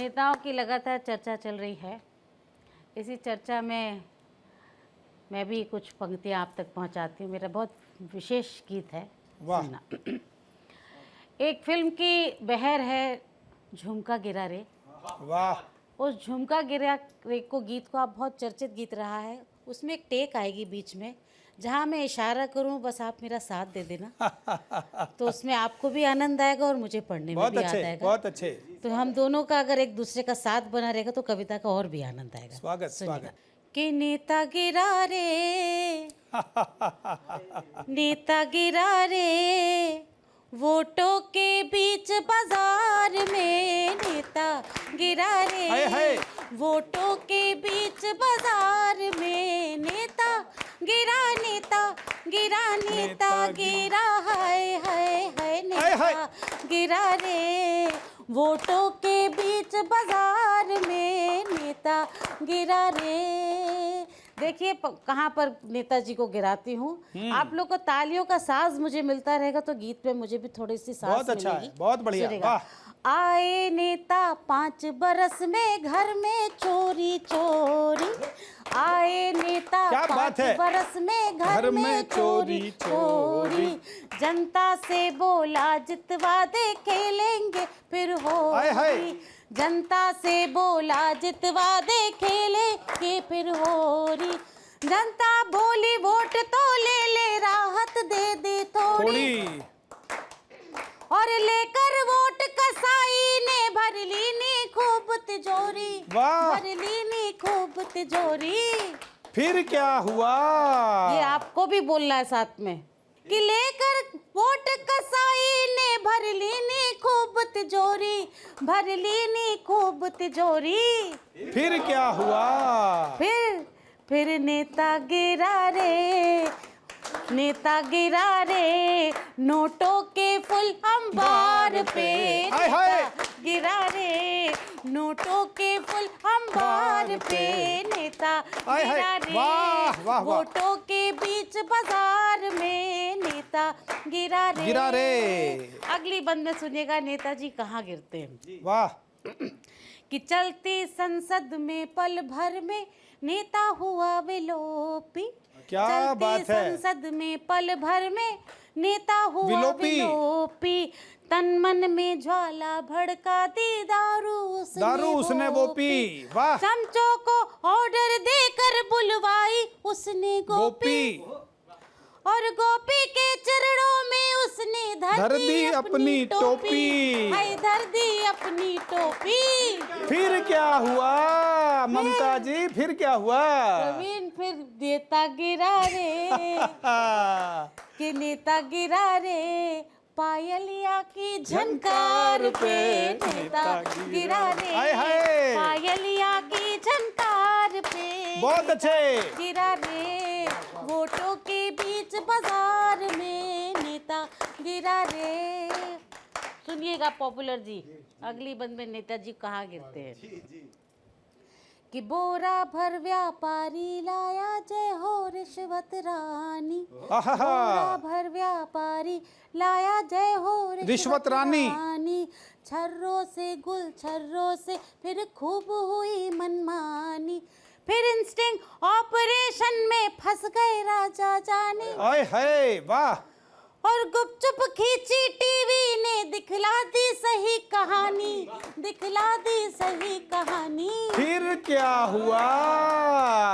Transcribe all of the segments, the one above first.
नेताओं की लगातार चर्चा चल रही है। इसी चर्चा में मैं भी कुछ पंक्तियाँ आप तक पहुँचाती हूँ। मेरा बहुत विशेष गीत है, सुनना। एक फिल्म की बहर है, झुमका गिरा रे। वाह। उस झुमका गिरा रे को गीत को आप बहुत चर्चित गीत रहा है। उसमें एक टेक आएगी बीच में जहाँ मैं इशारा करूँ, बस आप मेरा साथ दे देना। तो उसमें आपको भी आनंद आएगा और मुझे पढ़ने में भी याद आएगा। बहुत अच्छे। तो हम दोनों का अगर एक दूसरे का साथ बना रहेगा तो कविता का और भी आनंद आएगा। स्वागत स्वागत। कि नेता गिरा रे, नेता गिरा रे, वोटों के बीच बाजार में नेता गिरा रे, हाय हाय। वोटों के बीच बाजार में नेता गिरा, नेता गिरा, नेता गिरा, हाय हाय हाय, नेता गिरा रे, वोटों के बीच बाजार में नेता गिरा रे। देखिए कहाँ पर नेताजी को गिराती हूँ। आप लोग को तालियों का साज मुझे मिलता रहेगा तो गीत पे मुझे भी थोड़ी सी साज बहुत अच्छा मिलेगी। है, बहुत बढ़िया। वाह। आए नेता 5 बरस में घर में चोरी चोरी, आए नेता 5 बरस में घर में चोरी चोरी, जनता से बोला जितवा दे खेलेंगे फिर होली, जनता से बोला जितवा दे खेलेंगे फिर होली, जनता बोली वोट तो ले ले, राहत दे दे थोड़ी, और लेकर वोट कसाई ने भर ली नी खूब तिजोरी, भर ली नी खूब तिजोरी। फिर क्या हुआ? ये आपको भी बोलना है साथ में कि लेकर वोट कसाई ने भर ली नी खूब तिजोरी, भर ली नी खूब तिजोरी। फिर क्या हुआ? फिर नेता गिरा रे, नेता गिरा रे, नोटों के फुल अंबार पे, नेता गिरा रे, नोटों के फुल अंबार पे, नेता गिरा रे, वोटों के बीच बाजार में नेता गिरा रे, गिरा रे। अगली बंद में सुनिएगा नेताजी कहाँ गिरते हैं। वाह। कि चलती संसद में पल भर में नेता हुआ विलोपी, क्या बात है। संसद में पल भर में नेता हुआ विलोपी, तन मन में ज्वाला भड़का दी, दारू उसने वो पी। वाह। चमचों को ऑर्डर देकर बुलवाई उसने गोपी, और गोपी के चरणों में उसने धर दी अपनी टोपी, हाय धर दी अपनी टोपी। फिर क्या हुआ ममता जी? फिर क्या हुआ? प्रवीण फिर नेता गिरा रे, कि नेता गिरा रे, पायलिया की झनकार पे नेता गिरा रे, पायलिया की झनकार पे बहुत अच्छे गिरा रे, वोटों के बीच बाजार में नेता गिरा रे। सुनिएगा पॉपुलर जी, अगली बंद में नेताजी कहाँ गिरते हैं। कि बोरा भर व्यापारी लाया, जय हो रिश्वत रानी, बोरा भर व्यापारी लाया, जय हो रिश्वत रानी, छर्रों से गुल छर्रों से फिर खूब हुई मनमानी, फिर इंस्टिंग ऑपरेशन में फंस गए राजा जानी, ओए है। वाह। और गुपचुप खींची टीवी ने दिखला दी सही कहानी, दिखला दी सही कहानी। फिर क्या हुआ?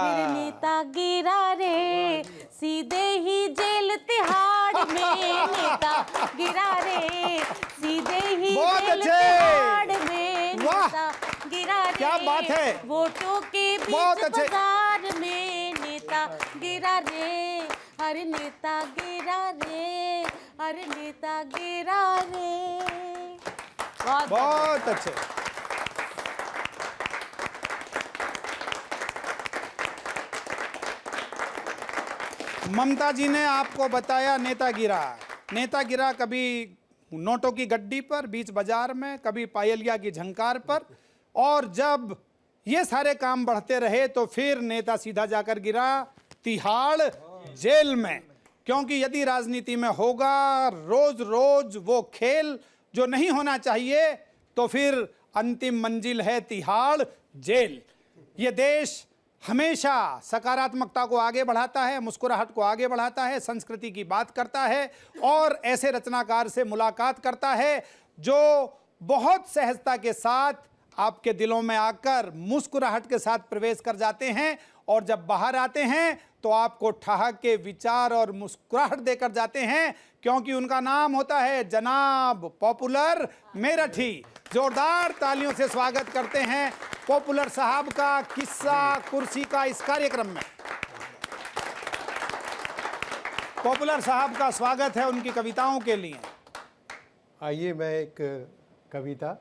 फिर नेता गिरा रे, सीधे ही जेल तिहाड़ में नेता गिरा रे, सीधे ही जेल तिहाड़ में नेता गिरा रे। क्या बात है। वोटों के बीच बाजार में नेता गिरा रे, हर नेता गिरा रे, हर नेता गिरा रे। बहुत अच्छे। ममता जी ने आपको बताया नेता गिरा। नेता गिरा कभी नोटों की गड्डी पर बीच बाजार में, कभी पायलिया की झंकार पर, और जब ये सारे काम बढ़ते रहे तो फिर नेता सीधा जाकर गिरा तिहाड़ जेल में। क्योंकि यदि राजनीति में होगा रोज रोज वो खेल जो नहीं होना चाहिए, तो फिर अंतिम मंजिल है तिहाड़ जेल। ये देश हमेशा सकारात्मकता को आगे बढ़ाता है, मुस्कुराहट को आगे बढ़ाता है, संस्कृति की बात करता है और ऐसे रचनाकार से मुलाकात करता है जो बहुत सहजता के साथ आपके दिलों में आकर मुस्कुराहट के साथ प्रवेश कर जाते हैं और जब बाहर आते हैं तो आपको ठहाक के विचार और मुस्कुराहट देकर जाते हैं, क्योंकि उनका नाम होता है जनाब पॉपुलर मेरठी। जोरदार तालियों से स्वागत करते हैं पॉपुलर साहब का किस्सा कुर्सी का इस कार्यक्रम में। पॉपुलर साहब का स्वागत है उनकी कविताओं के लिए। आइए मैं एक कविता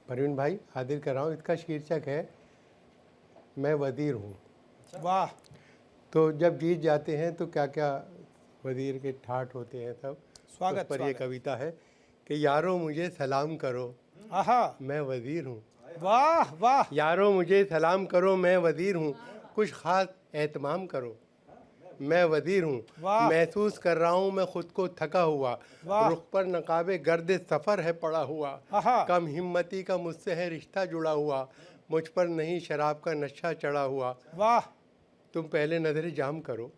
परवीन भाई हाजिर कर रहा हूँ। इसका शीर्षक है मैं वज़ीर हूँ। वाह। तो जब जीत जाते हैं तो क्या क्या वज़ीर के ठाठ होते हैं सब। स्वागत उस पर ये स्वागत। कविता है कि यारों मुझे सलाम करो आहा, मैं वज़ीर हूँ। वाह वाह। यारों मुझे सलाम करो मैं वज़ीर हूँ, कुछ ख़ास एहतमाम करो मैं वज़ीर हूँ। वाह। महसूस कर रहा हूँ मैं खुद को थका हुआ, वाह। रुख पर नकाबे गर्द सफ़र है पड़ा हुआ, आहा। कम हिम्मती का मुझसे है रिश्ता जुड़ा हुआ, मुझ पर नहीं शराब का नशा चढ़ा हुआ। वाह। तुम पहले नज़र जाम करो,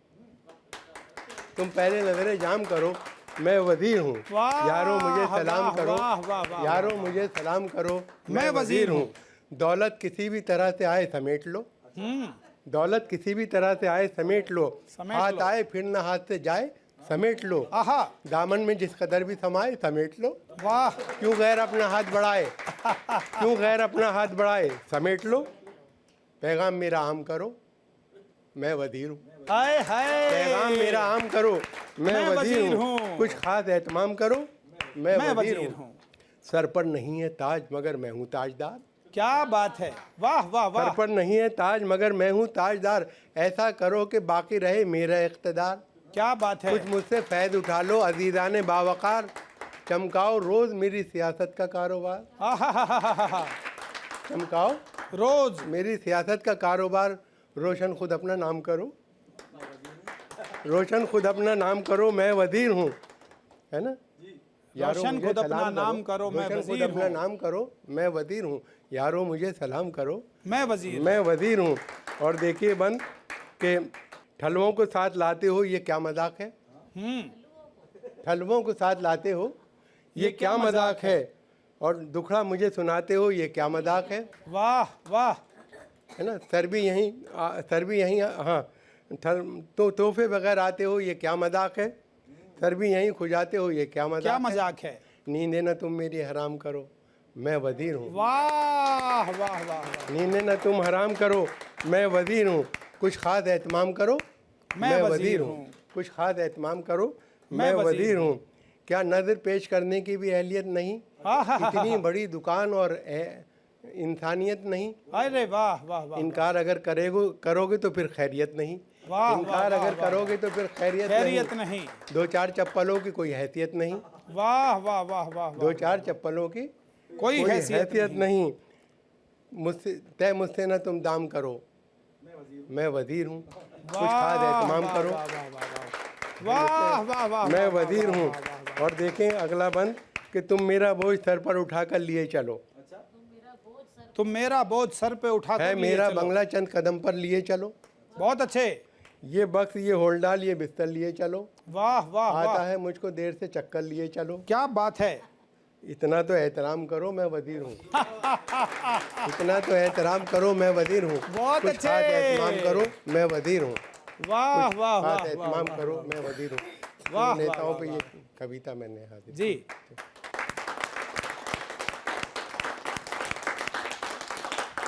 तुम पहले नज़र जाम करो मैं वज़ीर हूँ। वाह, यारों मुझे सलाम वाह, करो, वाह, वाह, वाह, यारों मुझे सलाम करो मैं वज़ीर हूँ। दौलत किसी भी तरह से आए समेट लो, दौलत किसी भी तरह से आए समेट लो, समेट हाथ लो। आए फिर न हाथ से जाए समेट लो, आहा। दामन में जिस कदर भी समाए समेट लो। वाह। क्यों गैर अपना हाथ बढ़ाए, क्यों गैर अपना हाथ बढ़ाए समेट लो। पैगाम मेरा आम करो मैं वज़ीर हूँ। हाय हाय। पैगाम मेरा आम करो मैं मैं वज़ीर वज़ीर हूँ, हूँ। कुछ खास एहतमाम करो मैं मैं वज़ीर वज़ीर हूँ। हूँ। सर पर नहीं है ताज मगर मैं हूँ ताजदार, क्या बात है। वाह वाह सर वाह। पर नहीं है ताज मगर मैं हूँ ताजदार, ऐसा करो कि बाकी रहे मेरा इख्तिदार। क्या बात है। कुछ मुझसे फैज़ उठा लो अजीज़ान बावकार, चमकाओ रोज़ मेरी सियासत का कारोबार। आहा, चमकाओ रोज। मेरी सियासत का कारोबार, रोशन खुद अपना नाम करो, रोशन खुद अपना नाम करो मैं वज़ीर हूँ, है ना। यारों रोशन मुझे खुद अपना सलाम नाम करो, मैं रोशन खुद वज़ीर अपना हूँ। नाम करो मैं वज़ीर हूँ। यारों मुझे सलाम करो मैं वज़ीर। मैं वज़ीर हूँ। और देखिए बंद के ठलवों को साथ लाते हो ये क्या मजाक है, ठलवों को साथ लाते हो ये क्या मजाक है, और दुखड़ा मुझे सुनाते हो ये क्या मजाक है। वाह वाह। है ना। सर भी यहीं हाँ तो तोहफे बगैर आते हो ये क्या मजाक है, सर भी यहीं खुजाते हो ये क्या मजाक क्या है। मजाक है। नींदें न तुम मेरी हराम करो मैं वज़ीर हूँ, वाह वाह वाह वाह। नींदें न तुम हराम करो मैं वज़ीर हूँ, कुछ खास एहतमाम करो मैं वज़ीर वज़ीर हूँ। कुछ खास एहतमाम करो मैं मैं वज़ीर वज़ीर हूँ। क्या नज़र पेश करने की भी अहलियत नहीं, इतनी बड़ी दुकान और इंसानियत नहीं। अरे वाह वाह वाह। इनकार अगर करोगे तो फिर खैरियत नहीं, वाह, इनकार वाह, अगर वाह, करोगे तो फिर खैरियत खैरियत नहीं। नहीं। दो चार चप्पलों की कोई हैसियत नहीं, वाह वाह वाह वाह। दो चार चप्पलों की कोई हैसियत नहीं। मुझसे न तुम दाम करो मैं वज़ीर हूँ, कुछ खास एहतमाम करो वाह वाह वाह। मैं वज़ीर हूँ। और देखें अगला बंद कि तुम मेरा बोझ सर पर उठा कर लिए चलो, तुम मेरा बोझ सर पे उठा है कर लिए मेरा चलो। बंगला चंद कदम पर लिए चलो, बहुत अच्छे। ये बक्स ये होल्डाल ये बिस्तर लिए चलो, वाह वाह आता वाह। है मुझको देर से चक्कर लिए चलो। क्या बात है। इतना तो एहतराम करो मैं वज़ीर हूँ, इतना तो एहतराम करो मैं वज़ीर हूँ, बहुत कुछ अच्छे। खास एहतमाम करो मैं वज़ीर हूँ, वाह वाह वाह खास एहतमाम वाह। करो मैं वज़ीर हूँ। वाह, नेताओं वाह, पे ये कविता मैंने हाजिर जी।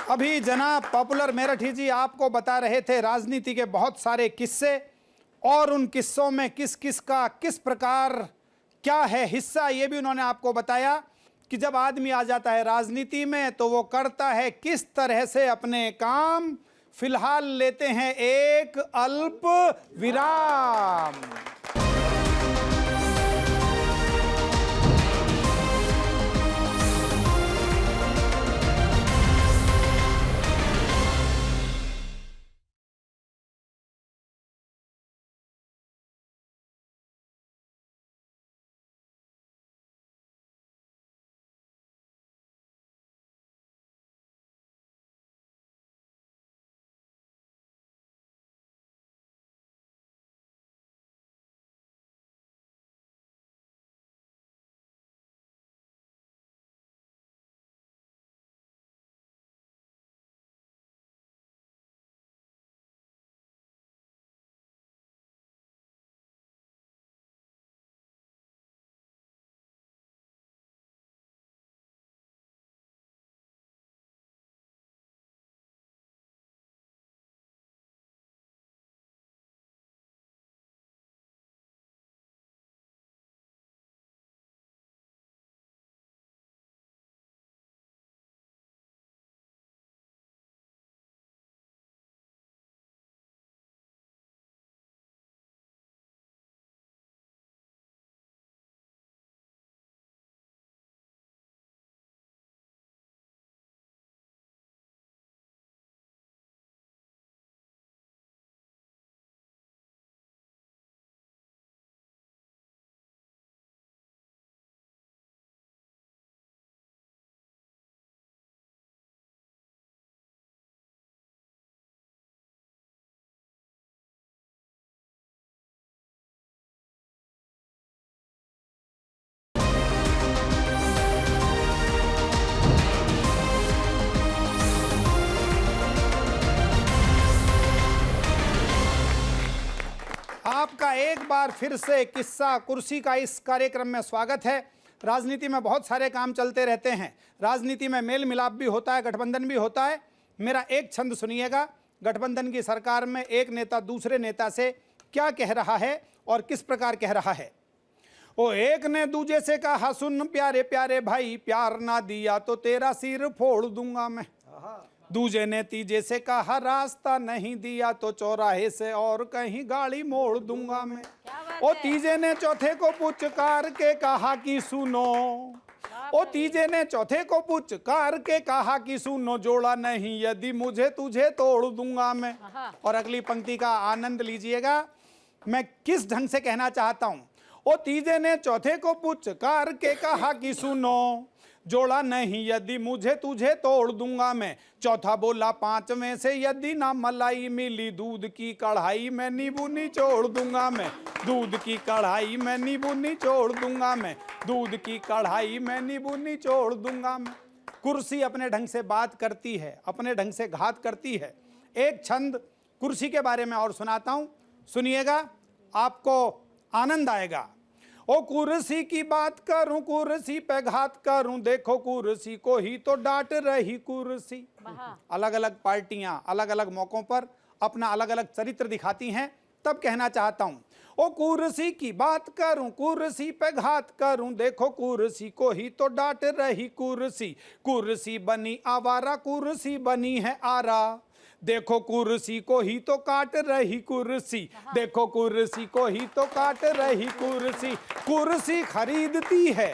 अभी जनाब पॉपुलर मेरठी जी आपको बता रहे थे राजनीति के बहुत सारे किस्से, और उन किस्सों में किस किस का किस प्रकार क्या है हिस्सा, ये भी उन्होंने आपको बताया कि जब आदमी आ जाता है राजनीति में तो वो करता है किस तरह से अपने काम। फिलहाल लेते हैं एक अल्प विराम। बार फिर से किस्सा कुर्सी का इस कार्यक्रम में स्वागत है। राजनीति में बहुत सारे काम चलते रहते हैं, राजनीति में मेल मिलाप भी होता है, गठबंधन भी होता है। मेरा एक छंद सुनिएगा, गठबंधन की सरकार में एक नेता दूसरे नेता से क्या कह रहा है और किस प्रकार कह रहा है। ओ एक ने दूजे से कहा, सुन प्यारे प्यारे भाई, प्यार ना दिया तो तेरा सिर फोड़ दूंगा मैं। दूजे ने तीजे से कहा, रास्ता नहीं दिया तो चौराहे से और कहीं गाड़ी मोड़ दूंगा मैं। ओ तीजे ने चौथे को पुचकार के कहा कि सुनो, ओ तीजे ने चौथे को पुचकार के कहा कि सुनो, जोड़ा नहीं यदि मुझे तुझे तोड़ दूंगा मैं। और अगली पंक्ति का आनंद लीजिएगा, मैं किस ढंग से कहना चाहता हूं। ओ तीजे ने चौथे को पुचकार के कहा कि सुनो, जोड़ा नहीं यदि मुझे तुझे तोड़ दूंगा मैं। चौथा बोला, पांचवें से यदि ना मलाई मिली, दूध की कढ़ाई में नींबू निचोड़ दूंगा मैं। दूध की कढ़ाई में नींबू निचोड़ दूंगा मैं। दूध की कढ़ाई में नींबू निचोड़ दूंगा मैं। कुर्सी अपने ढंग से बात करती है, अपने ढंग से घात करती है। एक छंद कुर्सी के बारे में और सुनाता हूं, सुनिएगा, आपको आनंद आएगा। ओ कुर्सी की बात करूं, कुर्सी पे घात करूं, देखो कुर्सी को ही तो डांट रही कुर्सी। अलग अलग पार्टियां अलग अलग मौकों पर अपना अलग अलग चरित्र दिखाती हैं, तब कहना चाहता हूं, ओ कुर्सी की बात करूं, कुर्सी पे घात करूं, देखो कुर्सी को ही तो डांट रही कुर्सी। कुर्सी बनी आवारा, कुर्सी बनी है आरा, देखो कुर्सी को ही तो काट रही कुर्सी। देखो कुर्सी को ही तो काट रही कुर्सी। कुर्सी खरीदती है,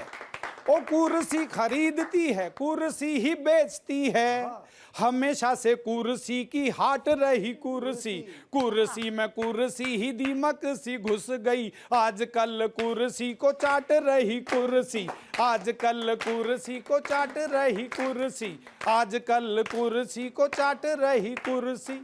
ओ कुर्सी खरीदती है, कुर्सी ही बेचती है। हमेशा से कुर्सी की हाट रही कुर्सी। कुर्सी में कुर्सी ही दीमक सी घुस गई, आजकल कुर्सी को चाट रही कुर्सी। आजकल कुर्सी को चाट रही कुर्सी। आजकल कुर्सी को चाट रही कुर्सी।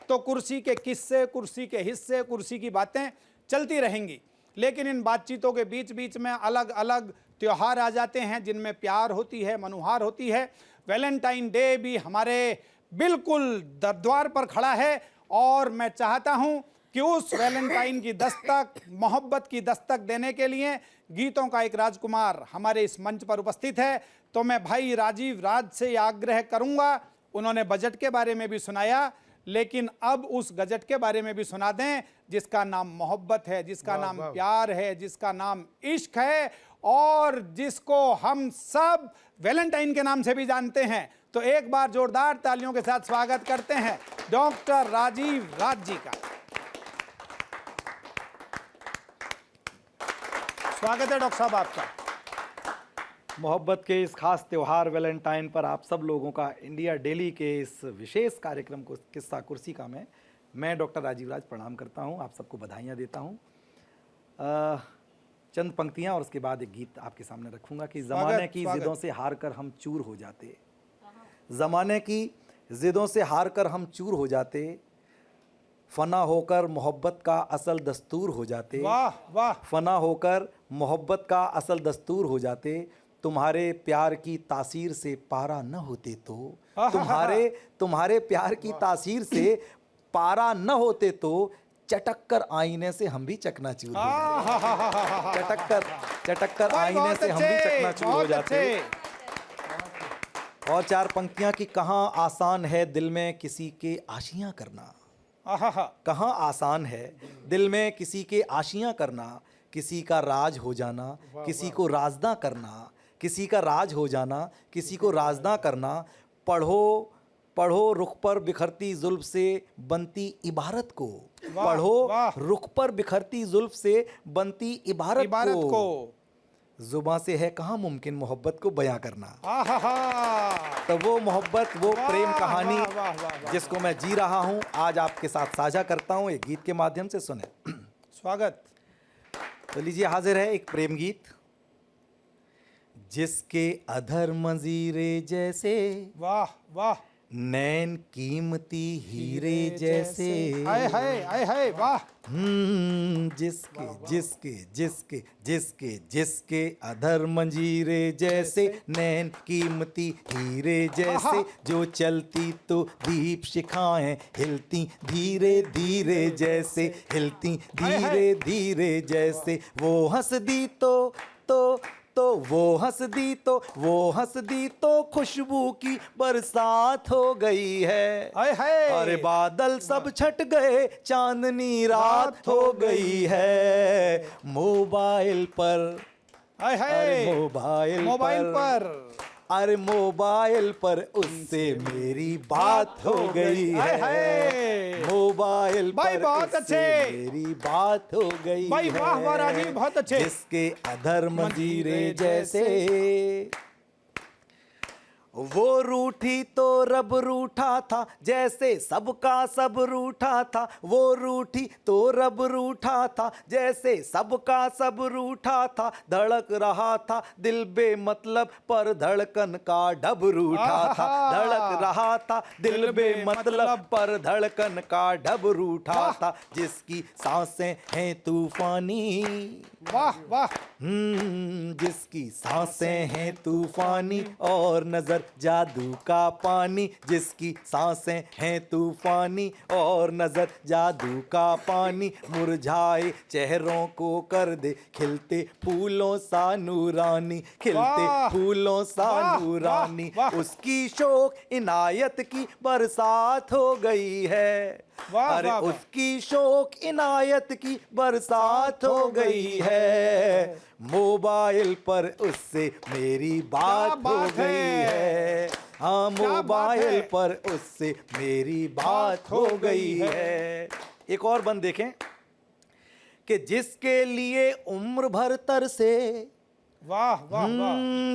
तो कुर्सी के किस्से, कुर्सी के हिस्से, कुर्सी की बातें चलती रहेंगी, लेकिन इन बातचीतों के बीच बीच में अलग अलग त्योहार आ जाते हैं जिनमें प्यार होती है, मनुहार होती है। वैलेंटाइन डे भी हमारे बिल्कुल द्वार पर खड़ा है और मैं चाहता हूं कि उस वैलेंटाइन की दस्तक, मोहब्बत की दस्तक देने के लिए गीतों का एक राजकुमार हमारे इस मंच पर उपस्थित है। तो मैं भाई राजीव राज से आग्रह करूंगा, उन्होंने बजट के बारे में भी सुनाया, लेकिन अब उस गजट के बारे में भी सुना दें जिसका नाम मोहब्बत है, जिसका नाम प्यार है, जिसका नाम इश्क है और जिसको हम सब वैलेंटाइन के नाम से भी जानते हैं। तो एक बार जोरदार तालियों के साथ स्वागत करते हैं डॉक्टर राजीव राज जी का। स्वागत है डॉक्टर साहब आपका। मोहब्बत के इस खास त्यौहार वैलेंटाइन पर आप सब लोगों का इंडिया डेली के इस विशेष कार्यक्रम को किस्सा कुर्सी का मैं डॉक्टर राजीव राज प्रणाम करता हूं, आप सबको बधाइयां देता हूं। चंद पंक्तियां और उसके बाद एक गीत आपके सामने रखूंगा कि ज़माने की ज़िदों से हार कर हम चूर हो जाते। ज़माने की ज़िदों से हार कर हम चूर हो जाते, फना होकर मोहब्बत का असल दस्तूर हो जाते। वाह वाह। फना होकर मोहब्बत का असल दस्तूर हो जाते, तुम्हारे प्यार की तासीर से पारा न होते तो। तुम्हारे प्यार की तासीर से पारा न होते तो, चटक कर आईने से हम भी चकनाचूर हो जाते। चटक कर आईने से हम भी चकनाचूर हो जाते। और चार पंक्तियां कि कहाँ आसान है दिल में किसी के आशियां करना। कहाँ आसान है दिल में किसी के आशियां करना, किसी का राज हो जाना, किसी को राजदा करना, किसी का राज हो जाना, किसी को राजदा करना। पढ़ो पढ़ो रुख पर बिखरती जुल्फ से बनती इबारत को। पढ़ो रुख पर बिखरती जुल्फ से बनती इबारत को। जुबां से है कहाँ मुमकिन मोहब्बत को बयां करना। तो वो मोहब्बत, वो प्रेम कहानी जिसको मैं जी रहा हूँ आज आपके साथ साझा करता हूँ एक गीत के माध्यम से। सुने। स्वागत। तो लीजिए, हाजिर है एक प्रेम गीत। जिसके अधर मंजीरे जैसे, वाह वाह, नैन कीमती हीरे जैसे, आए हाय वाह। जिसके जिसके जिसके जिसके जिसके अधर मंजीरे जैसे, नैन कीमती हीरे जैसे, जो चलती तो दीप शिखाएं हिलती धीरे धीरे जैसे, हिलती धीरे धीरे जैसे। वो हंस दी तो वो हंस दी तो खुशबू की बरसात हो गई है। अरे बादल सब छट गए, चांदनी रात हो गई है। मोबाइल पर, अरे मोबाइल पर, अरे मोबाइल पर उससे मेरी बात हो गई है। मोबाइल पर बहुत उससे अच्छे। मेरी बात हो गई भाई है। वाह वाह राजीव, बहुत अच्छे। जिसके अधर मंजीरे जैसे, वो रूठी तो रब रूठा था, जैसे सबका सब रूठा था। वो रूठी तो रब रूठा था, जैसे सबका सब रूठा था। धड़क रहा था दिल बेमतलब, पर धड़कन का ढब रूठा था। धड़क रहा था दिल बेमतलब, पर धड़कन का ढब रूठा था। जिसकी सांसें हैं तूफानी, वाह वाह। जिसकी सांसें हैं तूफानी, और नजर जादू का पानी। जिसकी सांसें हैं तूफानी, और नजर जादू का पानी। मुरझाए चेहरों को कर दे खिलते फूलों सा नूरानी, खिलते फूलों सा नूरानी। उसकी शोक इनायत की बरसात हो गई है। अरे उसकी शोक इनायत की बरसात हो गई है। मोबाइल पर उससे मेरी बात हो गई है। हाँ, मोबाइल पर उससे मेरी बात हो गई है। एक और बंद देखें कि जिसके लिए उम्र भर तरसे, वाह वाह वाह।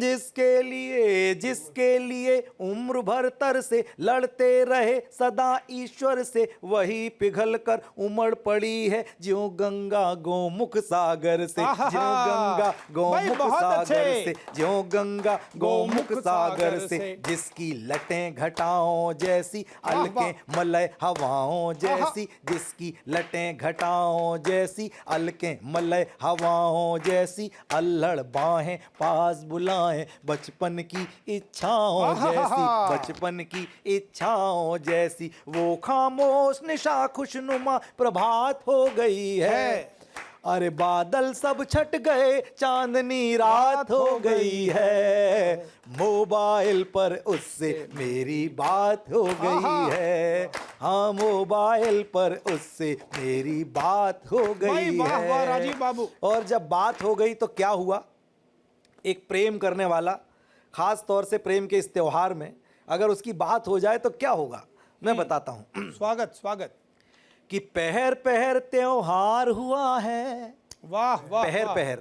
जिसके लिए उम्र भर तरसे, लड़ते रहे सदा ईश्वर से। वही पिघल कर उमड़ पड़ी है ज्यों गंगा गोमुख सागर से, ज्यों गंगा गोमुख सागर से, ज्यों गंगा गोमुख सागर से। जिसकी लटें घटाओं जैसी, अलकें मलय हवाओं जैसी। जिसकी लटें घटाओं जैसी, अलकें मलय हवाओं जैसी। अल्लड़ बाहें पास बुलाएं बचपन की इच्छाओं जैसी, बचपन की इच्छाओं जैसी। वो खामोश निशा खुशनुमा प्रभात हो गई है। अरे बादल सब छट गए, चांदनी रात हो गई है। मोबाइल पर उससे मेरी बात हो गई है। हाँ, मोबाइल पर उससे मेरी बात हो गई है। राजीव बाबू। और जब बात हो गई तो क्या हुआ? एक प्रेम करने वाला, खास तौर से प्रेम के इस त्योहार में अगर उसकी बात हो जाए तो क्या होगा, मैं बताता हूं। स्वागत स्वागत। कि पहर पहर त्योहार हुआ है। वाह वाह। पहर पहर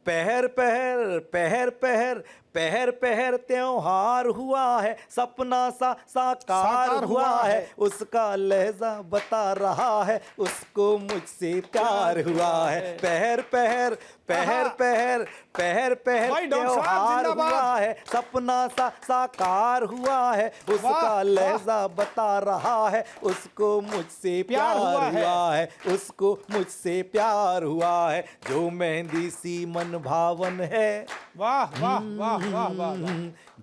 पहर पहर पहर पहर पहर पहर त्योहार हुआ है। सपना सा साकार हुआ है। उसका लहजा बता रहा है, उसको मुझसे प्यार हुआ है। पहर पहर पहर पहर पहर पहर त्योहार हुआ है। सपना सा साकार हुआ है। उसका लहजा बता रहा है, उसको मुझसे प्यार हुआ है। उसको मुझसे प्यार हुआ है। जो मेहंदी सी मन भावन है। वाह वाह वाह वाह वाह।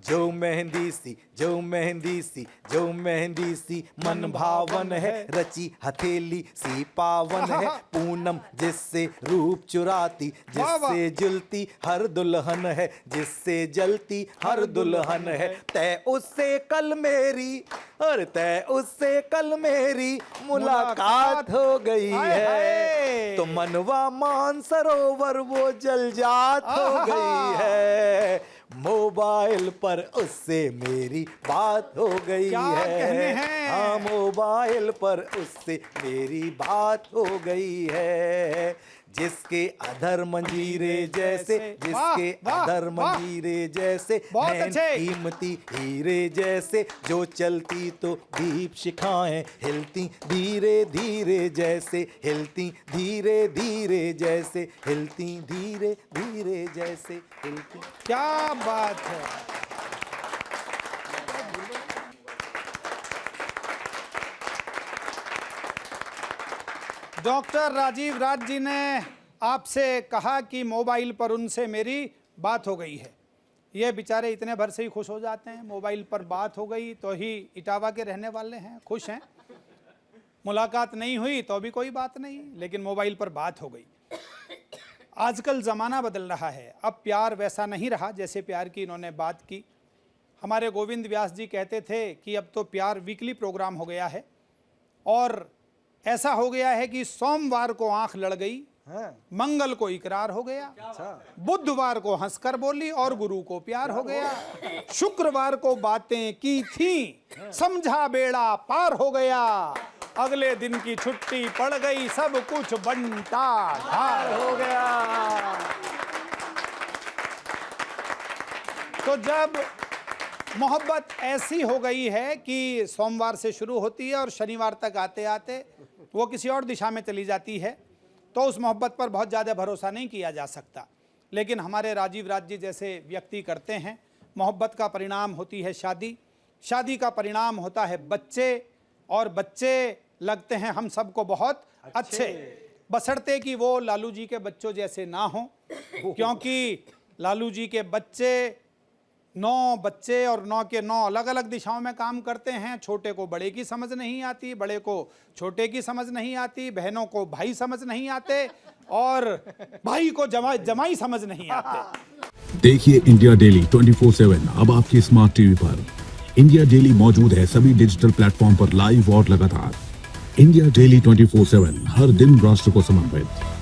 जो मेहंदी सी, जो मेहंदी सी, जो मेहंदी सी मन भावन है। रची हथेली सी पावन है। पूनम जिससे रूप चुराती, जिससे जुलती हर दुल्हन है। जिससे जलती हर दुल्हन है। तय उससे कल मेरी, और तय उससे कल मेरी मुलाकात हो गई है। तो मनवा मान सरोवर वो जल जात हो गई है। मोबाइल पर उससे मेरी बात हो गई है। हाँ, मोबाइल पर उससे मेरी बात हो गई है। जिसके अधर मंजीरे जैसे, जिसके अधर मंजीरे जैसे, नैन कीमती हीरे जैसे। जो चलती तो दीप शिखाएं हिलती धीरे धीरे जैसे, हिलती धीरे धीरे जैसे, हिलती धीरे धीरे जैसे, हिलती। क्या बात है। डॉक्टर राजीव राज जी ने आपसे कहा कि मोबाइल पर उनसे मेरी बात हो गई है। ये बेचारे इतने भर से ही खुश हो जाते हैं, मोबाइल पर बात हो गई तो ही इटावा के रहने वाले हैं, खुश हैं। मुलाकात नहीं हुई तो भी कोई बात नहीं, लेकिन मोबाइल पर बात हो गई। आजकल ज़माना बदल रहा है, अब प्यार वैसा नहीं रहा जैसे प्यार की इन्होंने बात की। हमारे गोविंद व्यास जी कहते थे कि अब तो प्यार वीकली प्रोग्राम हो गया है, और ऐसा हो गया है कि सोमवार को आंख लड़ गई, मंगल को इकरार हो गया, बुधवार को हंसकर बोली और गुरु को प्यार हो गया, शुक्रवार को बातें की थी, समझा बेड़ा पार हो गया, अगले दिन की छुट्टी पड़ गई, सब कुछ बंटा ढार हो गया। तो जब मोहब्बत ऐसी हो गई है कि सोमवार से शुरू होती है और शनिवार तक आते आते वो किसी और दिशा में चली जाती है, तो उस मोहब्बत पर बहुत ज़्यादा भरोसा नहीं किया जा सकता। लेकिन हमारे राजीव राज जी जैसे व्यक्ति करते हैं। मोहब्बत का परिणाम होती है शादी, शादी का परिणाम होता है बच्चे, और बच्चे लगते हैं हम सबको बहुत अच्छे, बशर्ते कि वो लालू जी के बच्चों जैसे ना हों, क्योंकि लालू जी के बच्चे 9 बच्चे और 9 के 9 अलग अलग दिशाओं में काम करते हैं। छोटे को बड़े की समझ नहीं आती, बड़े को छोटे की समझ नहीं आती, बहनों को भाई समझ नहीं आते, और भाई को जमाई समझ नहीं आते। देखिए इंडिया डेली 24/7 अब आपकी स्मार्ट टीवी पर। इंडिया डेली मौजूद है सभी डिजिटल प्लेटफॉर्म पर लाइव और लगातार। इंडिया डेली 24/7 हर दिन राष्ट्र को समर्पित।